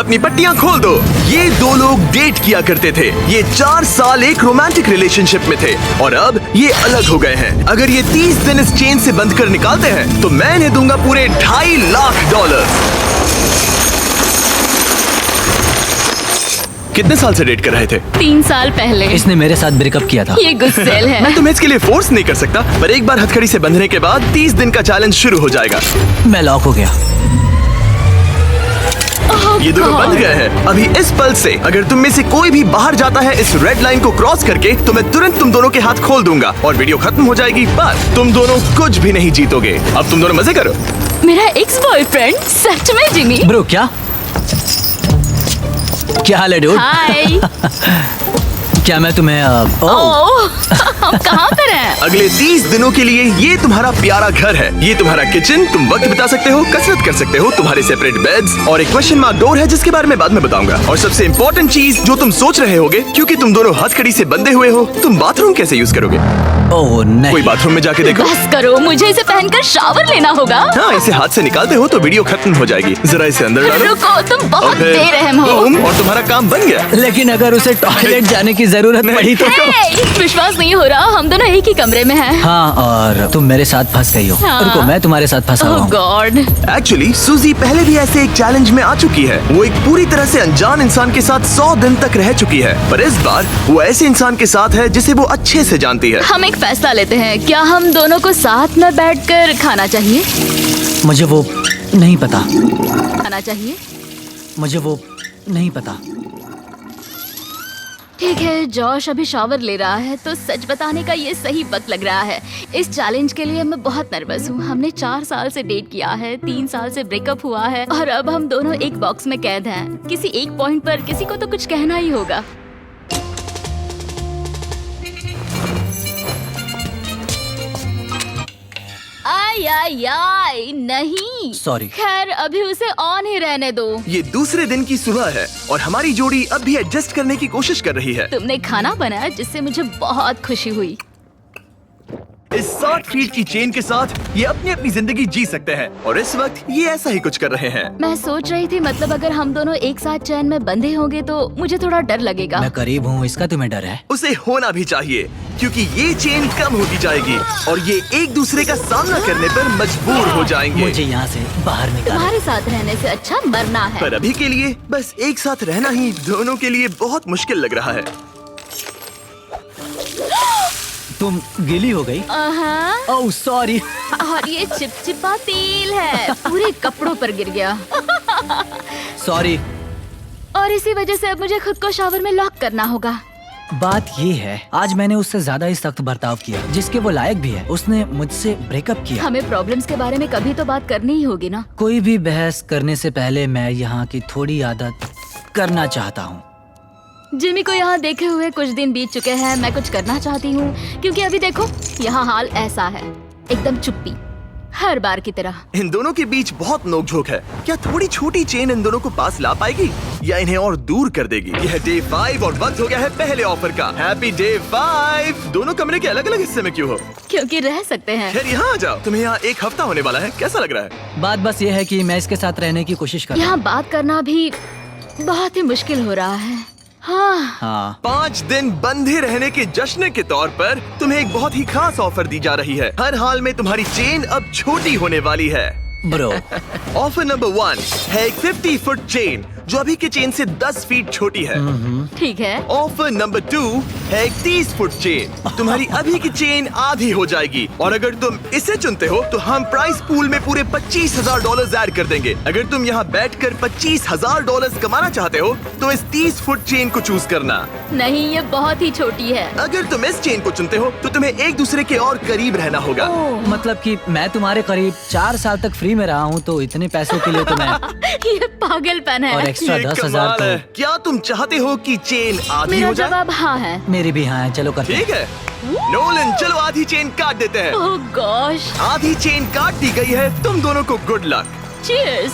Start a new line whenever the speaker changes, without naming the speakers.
अपनी पट्टियां खोल दो। ये दो लोग डेट किया करते थे। ये 4 साल एक रोमांटिक रिलेशनशिप में थे और अब ये अलग हो गए हैं। अगर ये 30 दिन इस चेन से बंध कर निकालते हैं तो मैं इन्हें दूंगा पूरे $2.5 लाख। कितने साल से डेट कर रहे थे?
3 साल पहले।
इसने मेरे साथ ब्रेकअप किया था।
ये गुस्सेल है।
मैं तुम्हें इसके लिए फोर्स नहीं कर सकता, पर एक बार हथकड़ी से बंधने के बाद 30 दिन का चैलेंज शुरू हो जाएगा।
मैं लॉक हो गया।
ये दोनों बंध गए हैं। अभी इस पल से अगर तुम में से कोई भी बाहर जाता है इस रेड लाइन को क्रॉस करके, तो मैं तुरंत तुम दोनों के हाथ खोल दूंगा और वीडियो खत्म हो जाएगी। पर तुम दोनों कुछ भी नहीं जीतोगे। अब तुम दोनों मजे करो।
मेरा एक्स बॉयफ्रेंड सच में जिमी।
ब्रो क्या हाल है डूड?
हाय।
क्या मैं तुम्हें
हम कहाँ पर हैं?
अगले 30 दिनों के लिए ये तुम्हारा प्यारा घर है। ये तुम्हारा किचन, तुम वक्त बिता सकते हो, कसरत कर सकते हो, तुम्हारे सेपरेट बेड्स और एक क्वेश्चन मार्क डोर है जिसके बारे में बाद में बताऊंगा। और सबसे इम्पोर्टेंट चीज जो तुम सोच रहे होगे, क्योंकि तुम दोनों हथकड़ी से बंधे हुए हो, तुम बाथरूम कैसे यूज करोगे?
ओह नहीं।
कोई बाथरूम में जाके देखो।
बस करो, मुझे इसे पहनकर शावर लेना होगा।
हाँ, इसे हाथ से निकालते हो तो वीडियो खत्म हो जाएगी। जरा इसे अंदर डालो।
रुको, तुम बहुत बेरहम हो।
और तुम्हारा काम बन गया।
लेकिन अगर उसे टॉयलेट जाने की जरूरत पड़ी तो?
हे, विश्वास नहीं हो रहा, हम दोनों एक ही कमरे में हैं।
हाँ, और तुम मेरे साथ फंस गई हो।
हाँ।
रुको, मैं तुम्हारे साथ फंसा हुआ
ओह
हूँ।
गॉड।
एक्चुअली सूजी पहले भी ऐसे एक चैलेंज में आ चुकी है। वो एक पूरी तरह से अनजान इंसान के साथ 100 दिन तक रह चुकी है, पर इस बार वो ऐसे इंसान के साथ है जिसे वो अच्छे से जानती है।
हम एक फैसला लेते हैं, क्या हम दोनों को साथ में बैठकर खाना चाहिए?
मुझे वो नहीं पता।
खाना चाहिए?
मुझे वो नहीं पता।
ठीक है, जॉश अभी शावर ले रहा है तो सच बताने का ये सही वक्त लग रहा है। इस चैलेंज के लिए मैं बहुत नर्वस हूँ। हमने 4 साल से डेट किया है, 3 साल से ब्रेकअप हुआ है और अब हम दोनों एक बॉक्स में कैद हैं। किसी एक पॉइंट पर किसी को तो कुछ कहना ही होगा। आई नहीं।
सॉरी।
खैर, अभी उसे ऑन ही रहने दो।
ये दूसरे दिन की सुबह है और हमारी जोड़ी अब भी एडजस्ट करने की कोशिश कर रही है।
तुमने खाना बनाया जिससे मुझे बहुत खुशी हुई।
इस 60 फीट की चेन के साथ ये अपनी अपनी जिंदगी जी सकते हैं और इस वक्त ये ऐसा ही कुछ कर रहे हैं।
मैं सोच रही थी, मतलब अगर हम दोनों एक साथ चैन में बंधे होंगे तो मुझे थोड़ा डर लगेगा।
मैं करीब हूँ, इसका तुम्हें डर है?
उसे होना भी चाहिए, क्योंकि ये चेन कम होती जाएगी और ये एक दूसरे का सामना करने पर मजबूर हो जाएंगे।
मुझे यहाँ से बाहर निकालो।
तुम्हारे साथ रहने से अच्छा मरना है।
पर अभी के लिए बस एक साथ रहना ही दोनों के लिए बहुत मुश्किल लग रहा है।
तुम गीली हो गई? Oh sorry.
और ये चिपचिपा तेल है, पूरे कपड़ों पर गिर गया।
सॉरी।
और इसी वजह से अब मुझे खुद को शावर में लॉक करना होगा।
बात ये है, आज मैंने उससे ज्यादा ही सख्त बर्ताव किया जिसके वो लायक भी है। उसने मुझसे ब्रेकअप किया।
हमें प्रॉब्लम्स के बारे में कभी तो बात करनी ही होगी ना।
कोई भी बहस करने से पहले मैं यहाँ की थोड़ी आदत करना चाहता हूँ।
जिमी को यहाँ देखे हुए कुछ दिन बीत चुके हैं। मैं कुछ करना चाहती हूँ, क्योंकि अभी देखो यहाँ हाल ऐसा है, एकदम चुप्पी, हर बार की तरह।
इन दोनों के बीच बहुत नोकझोंक है। क्या थोड़ी छोटी चेन इन दोनों को पास ला पाएगी या इन्हें और दूर कर देगी? यह डे 5 और वक्त हो गया है पहले ऑफर का। Happy day 5। दोनों कमरे के अलग अलग हिस्से में क्यों हो?
क्योंकि रह सकते हैं।
खैर यहाँ आ जाओ, तुम्हें यहाँ 1 हफ्ता होने वाला है। कैसा लग रहा है?
बात बस ये है कि मैं इसके साथ रहने की कोशिश कर रहा
यहाँ बात करना भी बहुत ही मुश्किल हो रहा है।
हाँ।
5 दिन बंधे रहने के जश्न के तौर पर तुम्हें एक बहुत ही खास ऑफर दी जा रही है। हर हाल में तुम्हारी चेन अब छोटी होने वाली है।
ब्रो।
ऑफर नंबर 1 है एक 50 फुट चेन जो अभी के चेन से 10 फीट छोटी है।
ठीक है।
ऑफर नंबर 2 है एक 30 फुट चेन। तुम्हारी अभी की चेन आधी हो जाएगी और अगर तुम इसे चुनते हो तो हम प्राइस पूल में पूरे $25,000 ऐड कर देंगे। अगर तुम यहाँ बैठकर $25,000 कमाना चाहते हो तो इस 30 फुट चेन को चूज करना।
नहीं, ये बहुत ही छोटी है।
अगर तुम इस चेन को चुनते हो तो तुम्हें एक दूसरे के और करीब रहना होगा।
मतलब कि मैं तुम्हारे करीब 4 साल तक फ्री में रहा हूँ, तो इतने पैसों के लिए तो मैं
ये पागलपन है।
और एक्स्ट्रा
ये
10,000
कमाल है।
तो।
क्या तुम चाहते हो कि चेन आधी
मेरा
हो जाए?
जवाब हाँ है।
मेरी भी हाँ है, चलो करते हैं।
ठीक है नोलन, चलो आधी चेन काट देते हैं।
ओह गॉश।
आधी चेन काट दी गई है। तुम दोनों को गुड लक।
चीयर्स।